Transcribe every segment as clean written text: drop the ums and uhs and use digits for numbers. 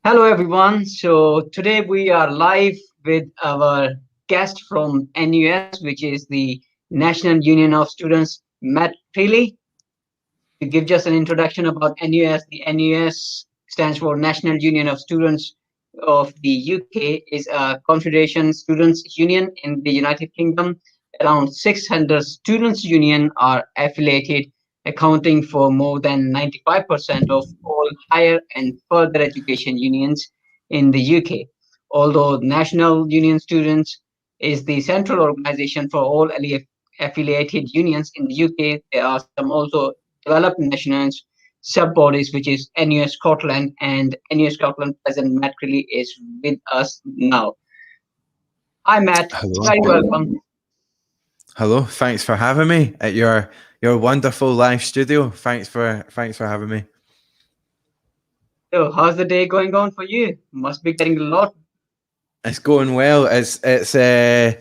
Hello, everyone. So today we are live with our guest from NUS, which is the National Union of Students, Matt Freely. To give just an introduction about NUS, the NUS stands for National Union of Students of the UK, is a confederation students union in the United Kingdom. Around 600 students union are affiliated, accounting for more than 95% of all higher and further education unions in the UK. Although National Union Students is the central organization for all affiliated unions in the UK, there are some also developed nations sub-bodies, which is NUS Scotland, and NUS Scotland President Matt Creeley is with us now. Hi, Matt. Hello. Very welcome. Hello. Thanks for having me at your wonderful live studio. Thanks for having me. So, how's the day going on for you? Must be getting a lot. It's going well. It's a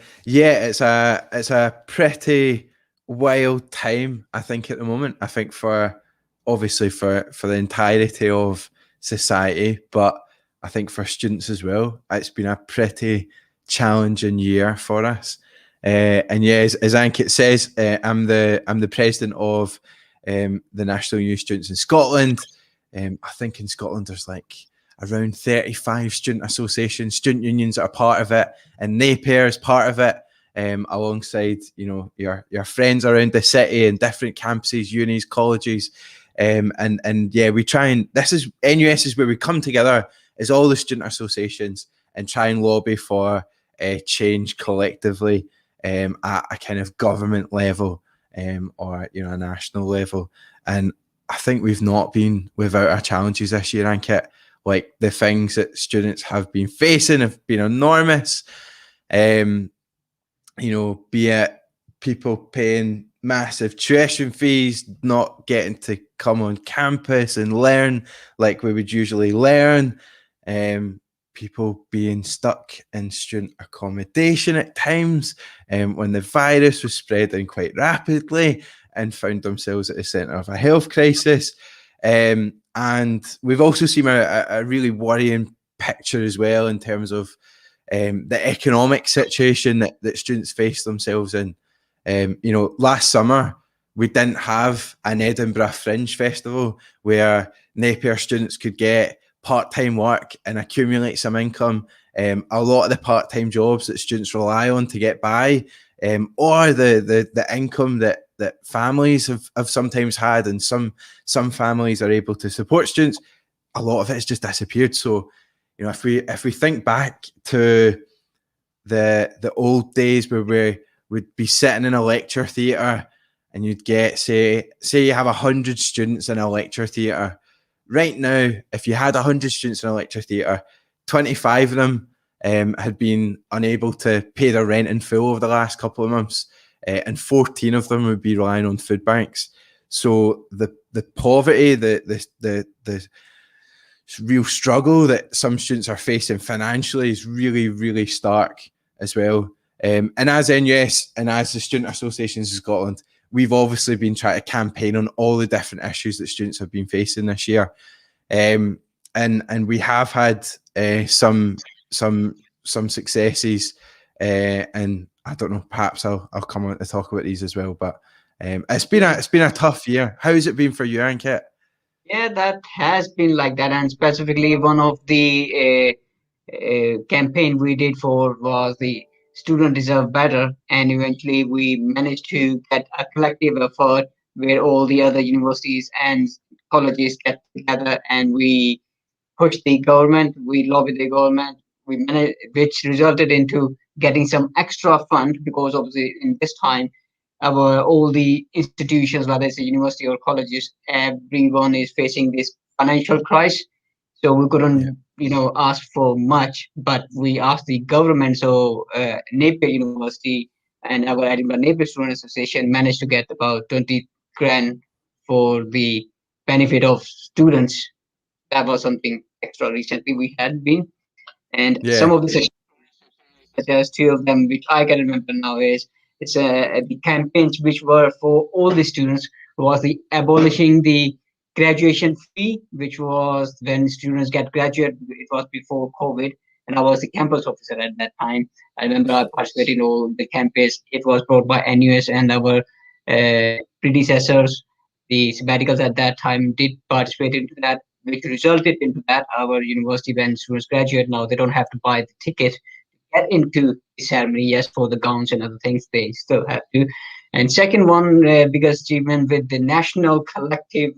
pretty wild time, I think, at the moment. I think for obviously for the entirety of society, but I think for students as well, it's been a pretty challenging year for us. And yeah, as Ankit says, I'm the president of the National Youth Students in Scotland. I think in Scotland there's like around 35 student associations, student unions that are part of it, and Napier is part of it, alongside your friends around the city and different campuses, unis, colleges, and yeah, we try and this is NUS is where we come together as all the student associations and try and lobby for change collectively at a kind of government level or a national level. And I think we've not been without our challenges this year, Ankit. Like the things that students have been facing have been enormous. Be it people paying massive tuition fees, not getting to come on campus and learn like we would usually learn. People being stuck in student accommodation at times when the virus was spreading quite rapidly and found themselves at the centre of a health crisis. And we've also seen a really worrying picture as well in terms of the economic situation that students face themselves in. Last summer, we didn't have an Edinburgh Fringe Festival where Napier students could get part-time work and accumulate some income. A lot of the part-time jobs that students rely on to get by, or the income that families have sometimes had, and some families are able to support students, a lot of it has just disappeared. So, if we think back to the old days where we would be sitting in a lecture theatre and you'd get, say you have 100 students in a lecture theatre. Right now, if you had 100 students in a lecture theatre, 25 of them had been unable to pay their rent in full over the last couple of months, and 14 of them would be relying on food banks. So the poverty, the real struggle that some students are facing financially is really, really stark as well. And as NUS and as the Student Associations of Scotland, we've obviously been trying to campaign on all the different issues that students have been facing this year. And we have had some successes, and I don't know, perhaps I'll come on to talk about these as well. But it's been a tough year. How has it been for you, Ankit? Yeah, that has been like that, and specifically one of the campaign we did for was the student deserve better, and eventually we managed to get a collective effort where all the other universities and colleges get together, and we pushed the government, we lobbied the government, we managed, which resulted into getting some extra fund, because obviously in this time our all the institutions, whether it's a university or colleges, everyone is facing this financial crisis. So we couldn't, ask for much, but we asked the government. So Napier University and our Edinburgh Napier Student Association managed to get about 20 grand for the benefit of students. That was something extra recently we had been. And some Yeah, of the sessions, such as two of them, which I can remember now, is the campaigns which were for all the students, was the abolishing the graduation fee, which was when students get graduate. It was before COVID, and I was the campus officer at that time. I remember I participated in all the campus. It was brought by NUS and our predecessors. The sabbaticals at that time did participate into that, which resulted into that our university, when students graduate now, they don't have to buy the ticket get into the ceremony. Yes, for the gowns and other things, they still have to. And second one, biggest achievement with the national collective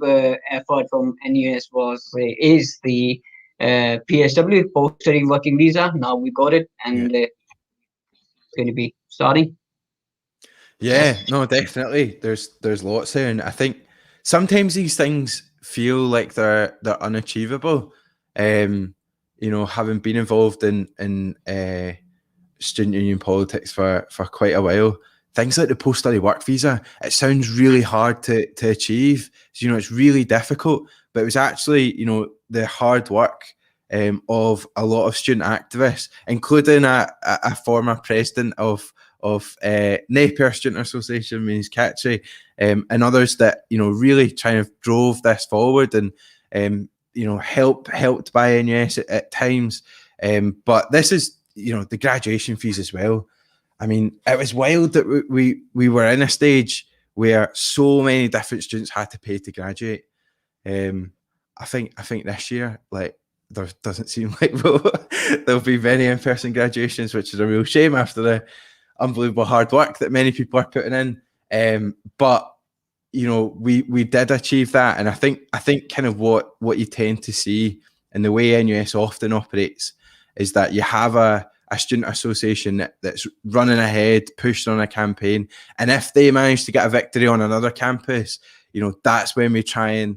effort from NUS was is the PSW, post study working visa. Now we got it, Yeah. and it's going to be starting. Yeah, no, definitely. There's lots there, and I think sometimes these things feel like they're unachievable. Having been involved in student union politics for quite a while, things like the post study work visa, it sounds really hard to achieve. So, it's really difficult, but it was actually the hard work of a lot of student activists, including a former president of Napier Student Association, Means Catchy, and others that really kind of drove this forward and helped by NUS at times. But this is the graduation fees as well. I mean, it was wild that we were in a stage where so many different students had to pay to graduate. I think this year, like, there doesn't seem like there'll be many in-person graduations, which is a real shame after the unbelievable hard work that many people are putting in. But we did achieve that, and I think kind of what you tend to see in the way NUS often operates is that you have a student association that's running ahead, pushing on a campaign, and if they manage to get a victory on another campus, that's when we try and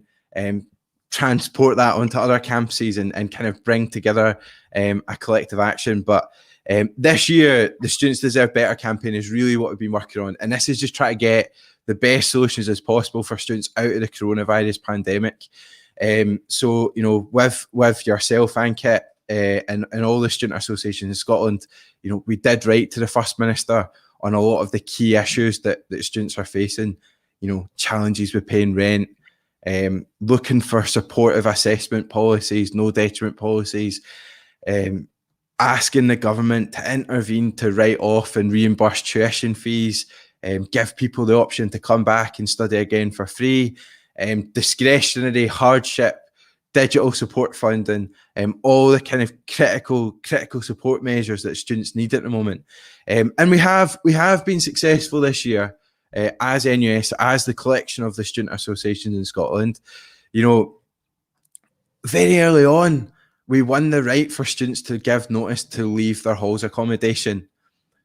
transport that onto other campuses and kind of bring together a collective action. But this year, the Students Deserve Better campaign is really what we've been working on, and this is just trying to get the best solutions as possible for students out of the coronavirus pandemic. So with yourself, Ankit, and all the student associations in Scotland, we did write to the First Minister on a lot of the key issues that students are facing. Challenges with paying rent, looking for supportive assessment policies, no detriment policies, asking the government to intervene to write off and reimburse tuition fees, give people the option to come back and study again for free, discretionary hardship, digital support funding, all the kind of critical support measures that students need at the moment. And we have been successful this year as NUS, as the collection of the student associations in Scotland. Very early on, we won the right for students to give notice to leave their halls accommodation.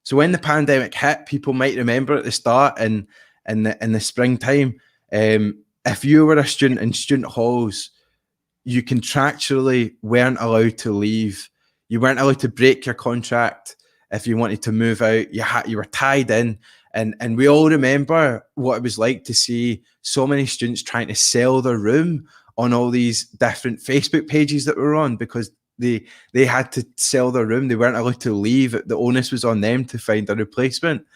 So when the pandemic hit, people might remember at the start in the springtime, if you were a student in student halls, you contractually weren't allowed to leave. You weren't allowed to break your contract. If you wanted to move out, you were tied in. And we all remember what it was like to see so many students trying to sell their room on all these different Facebook pages that were on, because they had to sell their room. They weren't allowed to leave. The onus was on them to find a replacement.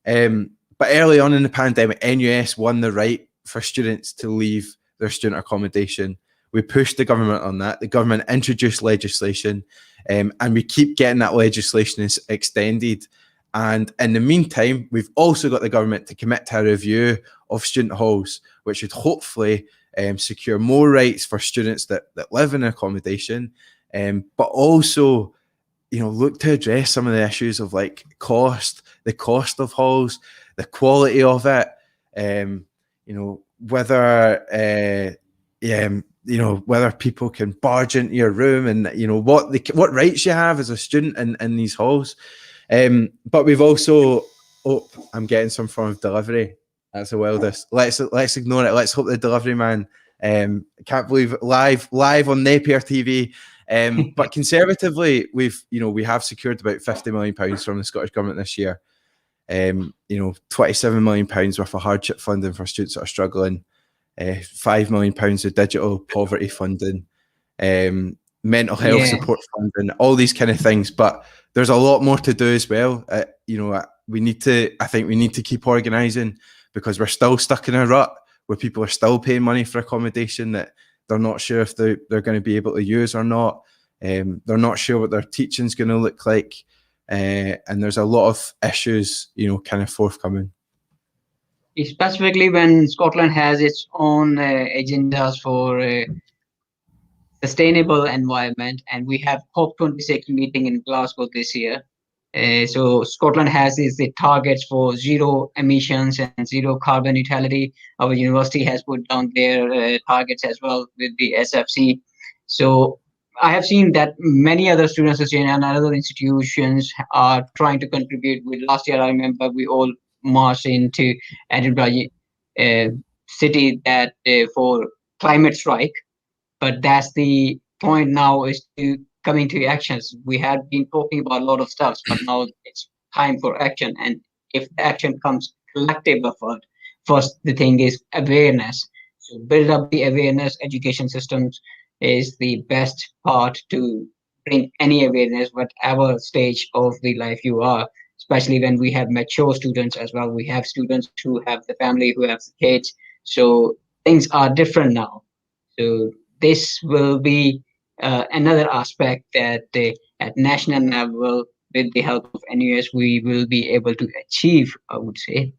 But early on in the pandemic, NUS won the right for students to leave their student accommodation. We pushed the government on that. The government introduced legislation, and we keep getting that legislation extended. And in the meantime, we've also got the government to commit to a review of student halls, which would hopefully secure more rights for students that live in accommodation, but also, look to address some of the issues of like the cost of halls, the quality of it, whether people can barge into your room, and what rights you have as a student in these halls. But we've also, I'm getting some form of delivery. That's the wildest. Let's ignore it. Let's hope the delivery man. Can't believe it, live on Napier TV. But conservatively, we have secured about £50 million from the Scottish Government this year. £27 million worth of hardship funding for students that are struggling, £5 million of digital poverty funding, mental health support funding, all these kind of things. But there's a lot more to do as well. I think we need to keep organising, because we're still stuck in a rut where people are still paying money for accommodation that they're not sure if they're going to be able to use or not. They're not sure what their teaching's going to look like. And there's a lot of issues, kind of forthcoming. Specifically when Scotland has its own agendas for sustainable environment, and we have COP26 meeting in Glasgow this year. So Scotland has the targets for zero emissions and zero carbon neutrality. Our university has put down their targets as well with the SFC. So I have seen that many other student associations and other institutions are trying to contribute. With last year, I remember we all marched into Edinburgh city that for climate strike. But that's the point now, is to coming to actions. We have been talking about a lot of stuff, but now it's time for action. And if the action comes collective effort, first the thing is awareness. So build up the awareness. Education systems is the best part to bring any awareness, whatever stage of the life you are, especially when we have mature students as well. We have students who have the family, who have the kids. So things are different now. So this will be another aspect that at national level, with the help of NUS, we will be able to achieve, I would say.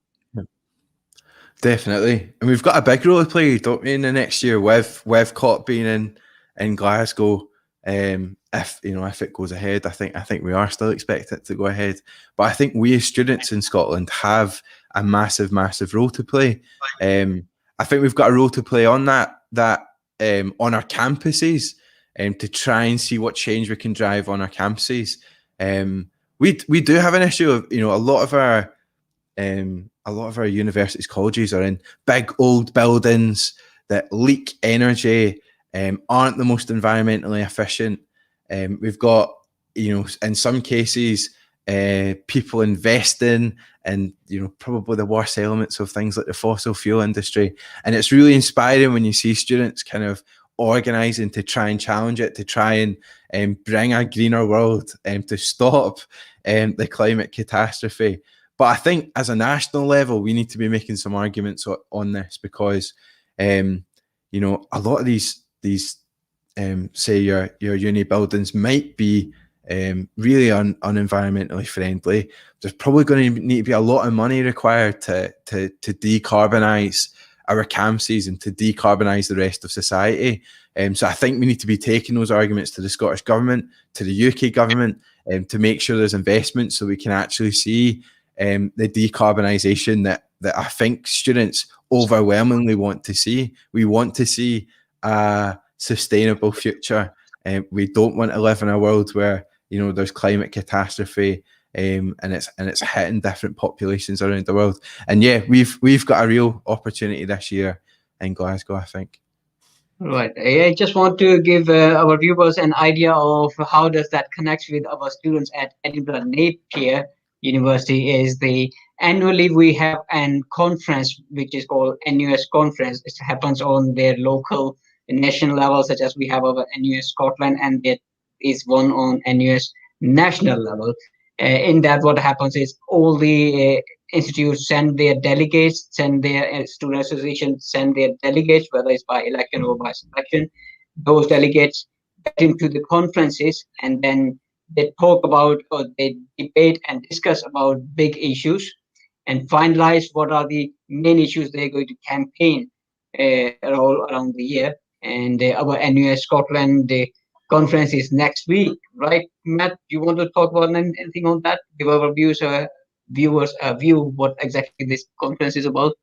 Definitely. And we've got a big role to play, don't we, in the next year with COP being in Glasgow. If it goes ahead, I think we are still expecting it to go ahead. But I think we as students in Scotland have a massive role to play. I think we've got a role to play on that on our campuses, to try and see what change we can drive on our campuses. We do have an issue of, a lot of our universities, colleges are in big old buildings that leak energy, aren't the most environmentally efficient. We've got, in some cases, people investing in, probably the worst elements of things like the fossil fuel industry. And it's really inspiring when you see students kind of organising to try and challenge it, to try and bring a greener world, to stop the climate catastrophe. But I think as a national level, we need to be making some arguments on this, because, a lot of these say your uni buildings might be really unenvironmentally friendly. There's probably going to need to be a lot of money required to decarbonise our campuses and to decarbonise the rest of society. So I think we need to be taking those arguments to the Scottish Government, to the UK Government, to make sure there's investment so we can actually see the decarbonisation that I think students overwhelmingly want to see. We want to see a sustainable future. We don't want to live in a world where there's climate catastrophe, and it's hitting different populations around the world. And yeah, we've got a real opportunity this year in Glasgow, I think. Right. I just want to give our viewers an idea of how does that connect with our students at Edinburgh Napier University. Is annually we have a conference which is called NUS Conference. It happens on their local national level, such as we have our NUS Scotland, and there is one on NUS national level. In that, what happens is all the institutes send their delegates, send their student associations, send their delegates, whether it's by election or by selection. Those delegates get into the conferences, and then they talk about, or they debate and discuss about big issues, and finalize what are the main issues they're going to campaign all around the year. And our NUS Scotland conference is next week, right? Matt, do you want to talk about anything on that? Give our viewers a view what exactly this conference is about.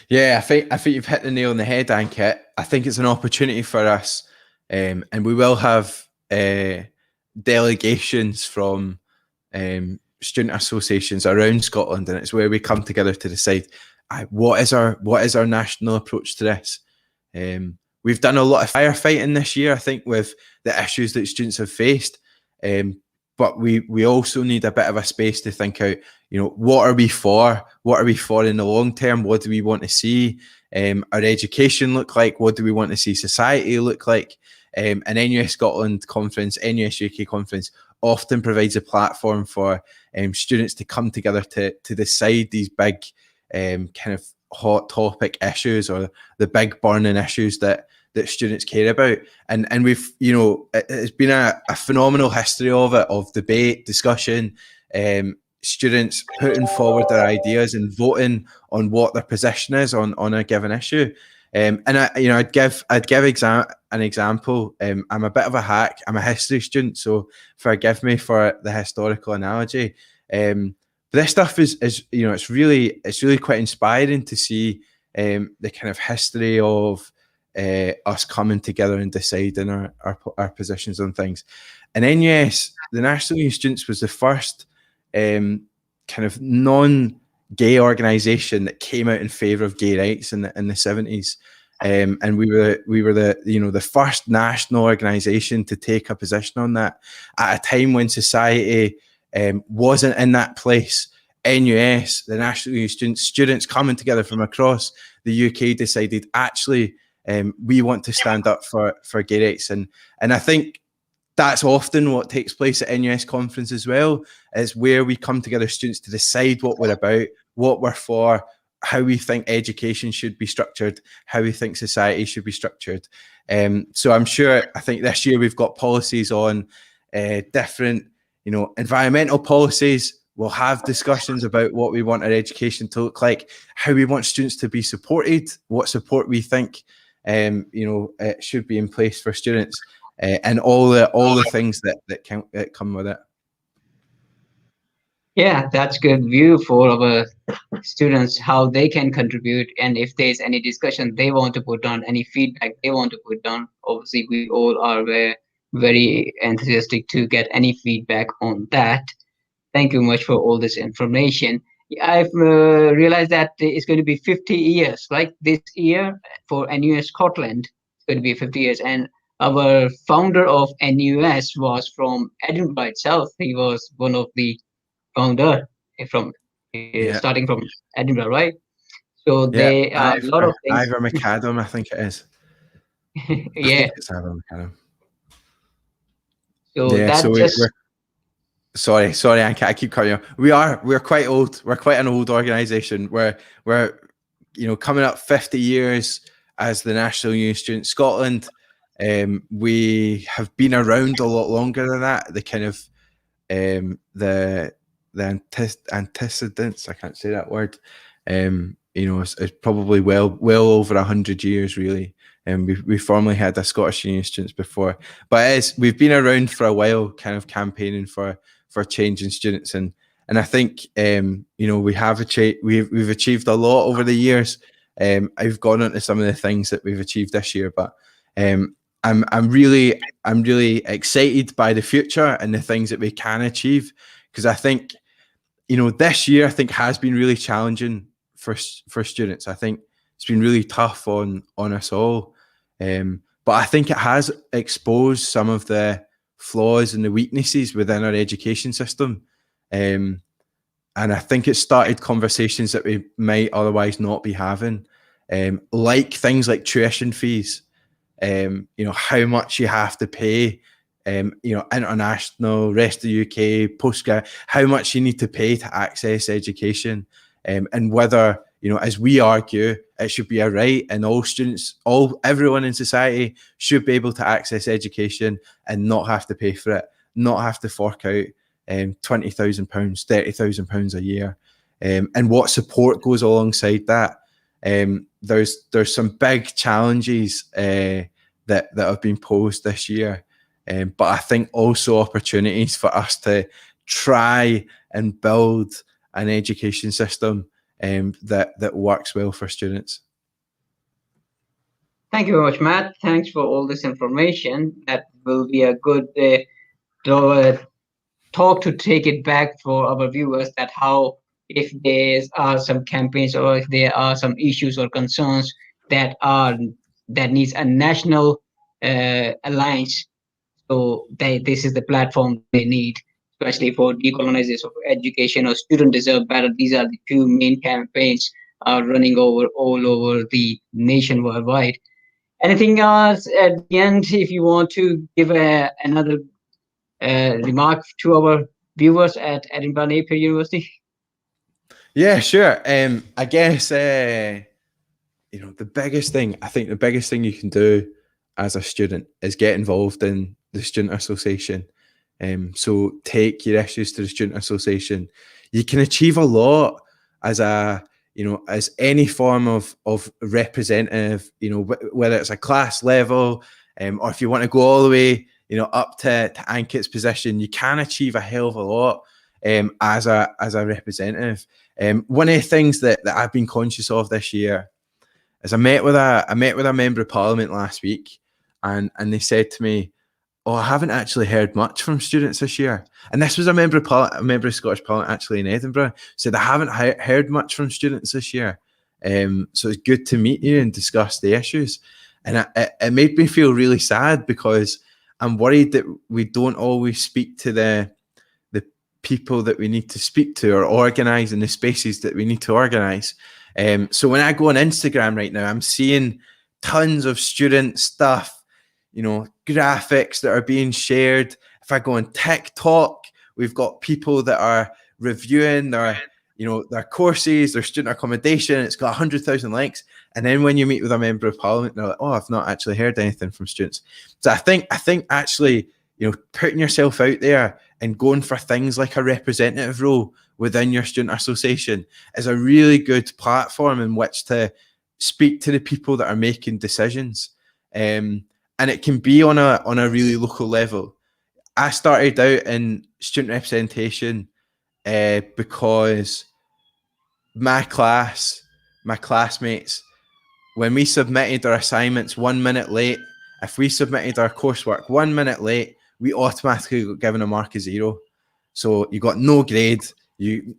Yeah, I think you've hit the nail on the head, Ankit. I think it's an opportunity for us, and we will have delegations from student associations around Scotland, and it's where we come together to decide what is our national approach to this. We've done a lot of firefighting this year, I think, with the issues that students have faced. But we also need a bit of a space to think out, what are we for? What are we for in the long term? What do we want to see our education look like? What do we want to see society look like? An NUS Scotland conference, NUS UK conference often provides a platform for students to come together to decide these big kind of hot topic issues or the big burning issues that students care about. And we've, it's been a phenomenal history of it, of debate, discussion, students putting forward their ideas and voting on what their position is on a given issue. And I'd give an example. I'm a bit of a hack. I'm a history student, so forgive me for the historical analogy. But this stuff is it's really quite inspiring to see the kind of history of us coming together and deciding our positions on things. And NUS, the National Youth Students, was the first kind of non-gay organisation that came out in favour of gay rights in the 70s. And we were the first national organisation to take a position on that at a time when society wasn't in that place. NUS, the National Youth Students coming together from across the UK, decided actually we want to stand up for gay rights, and I think that's often what takes place at NUS conference as well, is where we come together, students, to decide what we're about, what we're for, how we think education should be structured, how we think society should be structured. So I think this year we've got policies on different, environmental policies. We'll have discussions about what we want our education to look like, how we want students to be supported, what support we think should be in place for students, and all the things that come with it. Yeah, that's good view for our students, how they can contribute, and if there's any discussion they want to put on, any feedback they want to put down. Obviously, we all are very enthusiastic to get any feedback on that. Thank you much for all this information. I've realized that it's going to be 50 years, like this year for NUS Scotland. It's going to be 50 years. And our founder of NUS was from Edinburgh itself. He was one of the founder from starting from Edinburgh, right? So they are a lot of things. Ivor McAdam, I think it is. Yeah. I think it's Ivor McAdam. So that's just... Sorry, Anka, I keep cutting you off. We're quite old. We're quite an old organisation. We're coming up 50 years as the National Youth Student Scotland. We have been around a lot longer than that. The kind of the antecedents, I can't say that word. It's probably well over 100 years really. And we formerly had a Scottish Union of Students before, but we've been around for a while, kind of campaigning for change in students, and I think we've achieved a lot over the years. I've gone into some of the things that we've achieved this year, but I'm really excited by the future and the things that we can achieve, because I think this year I think has been really challenging for students. I think it's been really tough on us all, but I think it has exposed some of the flaws and the weaknesses within our education system, and I think it started conversations that we might otherwise not be having, like things like tuition fees, how much you have to pay, international, rest of the UK, postgrad, how much you need to pay to access education, and whether, as we argue, it should be a right, and all students, everyone in society should be able to access education and not have to pay for it, not have to fork out £20,000, £30,000 a year, and what support goes alongside that. There's some big challenges that have been posed this year, but I think also opportunities for us to try and build an education system that works well for students. Thank you very much, Matt. Thanks for all this information. That will be a good talk to take it back for our viewers, that how, if there are some campaigns or if there are some issues or concerns that needs a national alliance, so this is the platform they need, especially for decolonization of education or student deserve better. These are the two main campaigns running all over the nation worldwide. Anything else at the end, if you want to give another remark to our viewers at Edinburgh Napier University? Yeah, sure. I guess the biggest thing, I think the biggest thing you can do as a student is get involved in the student association. So take your issues to the student association. You can achieve a lot as as any form of representative. Whether it's a class level, or if you want to go all the way, up to Ankit's position, you can achieve a hell of a lot as a representative. One of the things that I've been conscious of this year is I met with a member of parliament last week, and they said to me, "Oh, I haven't actually heard much from students this year." And this was a member of Scottish Parliament actually in Edinburgh. Said, "I haven't heard much from students this year. So it's good to meet you and discuss the issues." And it made me feel really sad, because I'm worried that we don't always speak to the people that we need to speak to, or organise in the spaces that we need to organise. So when I go on Instagram right now, I'm seeing tons of student stuff, graphics that are being shared. If I go on TikTok, we've got people that are reviewing their courses, their student accommodation. It's got 100,000 likes. And then when you meet with a member of parliament, they're like, "Oh, I've not actually heard anything from students." So I think actually, putting yourself out there and going for things like a representative role within your student association is a really good platform in which to speak to the people that are making decisions. And it can be on a really local level. I started out in student representation because my classmates, when we submitted our assignments 1 minute late, if we submitted our coursework 1 minute late, we automatically got given a mark of 0. So you got no grade,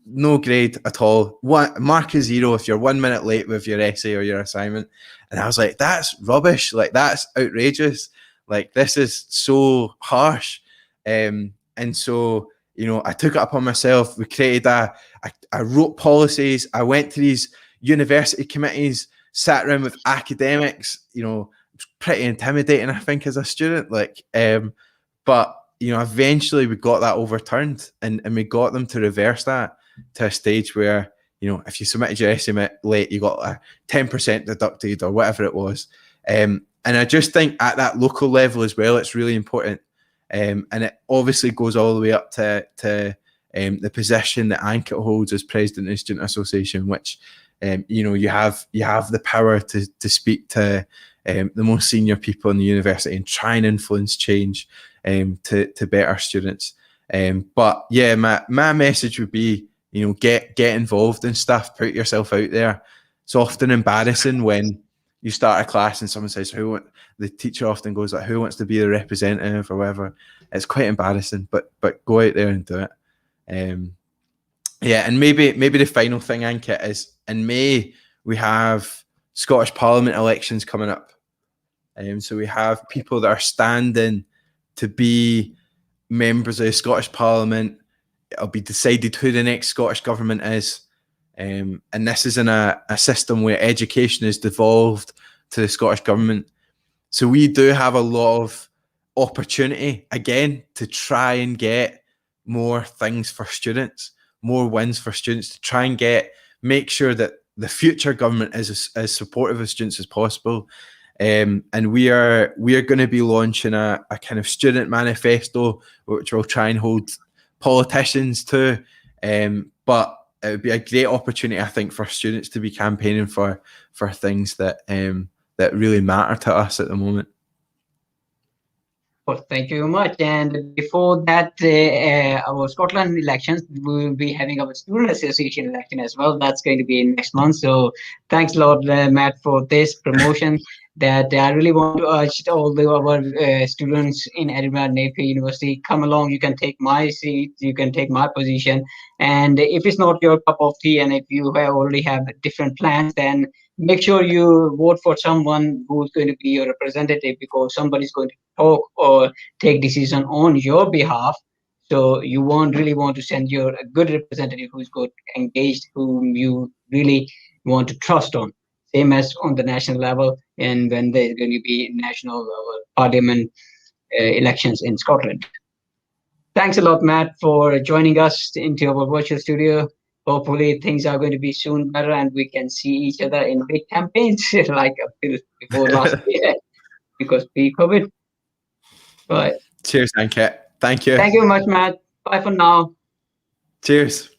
no grade at all. Mark of 0 if you're 1 minute late with your essay or your assignment. And I was like, that's rubbish. Like, that's outrageous. Like, this is so harsh. And so, I took it upon myself. We created I wrote policies. I went to these university committees, sat around with academics. It was pretty intimidating, I think, as a student. But eventually we got that overturned, and we got them to reverse that to a stage where, if you submitted your essay late, you got a 10% deducted or whatever it was. And I just think at that local level as well, it's really important. And it obviously goes all the way up to the position that Ankit holds as president of the Student Association, which you have the power to speak to the most senior people in the university and try and influence change to better students. But yeah, my message would be, get involved in stuff, put yourself out there. It's often embarrassing when you start a class and someone says, the teacher often goes like, "Who wants to be the representative?" or whatever. It's quite embarrassing, but go out there and do it. Yeah, and maybe the final thing, Ankit, is in May we have Scottish Parliament elections coming up. So we have people that are standing to be members of the Scottish Parliament. It'll be decided who the next Scottish government is. And this is in a system where education is devolved to the Scottish government. So we do have a lot of opportunity, again, to try and get more things for students, more wins for students, to try and make sure that the future government is as supportive of students as possible. And we are going to be launching a kind of student manifesto, which we'll try and hold politicians to. But it would be a great opportunity, I think, for students to be campaigning for things that really matter to us at the moment. Well, thank you very much. And before that, our Scotland elections, we will be having our student association election as well. That's going to be next month. So thanks a lot, Matt, for this promotion. That I really want to urge all our students in Edinburgh Napier University, come along. You can take my seat, you can take my position. And if it's not your cup of tea, and if you already have different plans, then make sure you vote for someone who's going to be your representative, because somebody's going to talk or take decision on your behalf. So you really want to send your a good representative who's got engaged, whom you really want to trust on. Same as on the national level, and when there's going to be national parliament elections in Scotland. Thanks a lot, Matt, for joining us into our virtual studio. hopefully things are going to be soon better and we can see each other in big campaigns like before last year because pre-COVID. Right. Cheers, Ankit. Thank you. Thank you very much, Matt. Bye for now. Cheers.